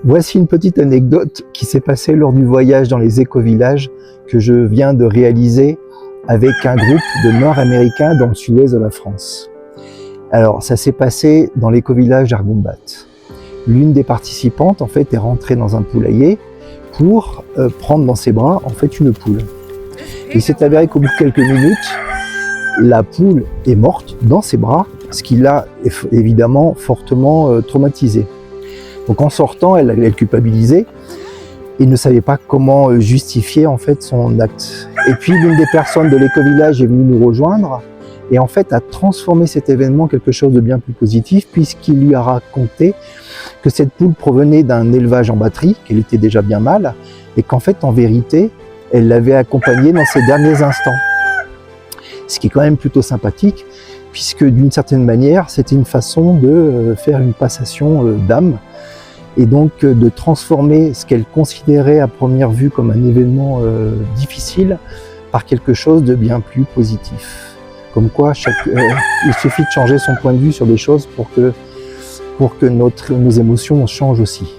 Voici une petite anecdote qui s'est passée lors du voyage dans les éco-villages que je viens de réaliser avec un groupe de Nord-Américains dans le sud-ouest de la France. Alors, ça s'est passé dans l'éco-village d'Argombat. L'une des participantes, en fait, est rentrée dans un poulailler pour prendre dans ses bras, en fait, une poule. Il s'est avéré qu'au bout de quelques minutes, la poule est morte dans ses bras, ce qui l'a évidemment fortement traumatisée. Donc en sortant, elle culpabilisait et ne savait pas comment justifier en fait son acte. Et puis l'une des personnes de l'éco-village est venue nous rejoindre et en fait a transformé cet événement en quelque chose de bien plus positif, puisqu'il lui a raconté que cette poule provenait d'un élevage en batterie, qu'elle était déjà bien mal, et qu'en fait en vérité, elle l'avait accompagnée dans ses derniers instants. Ce qui est quand même plutôt sympathique, puisque d'une certaine manière, c'était une façon de faire une passation d'âme, et donc de transformer ce qu'elle considérait à première vue comme un événement difficile par quelque chose de bien plus positif. Comme quoi, il suffit de changer son point de vue sur des choses pour que nos émotions changent aussi.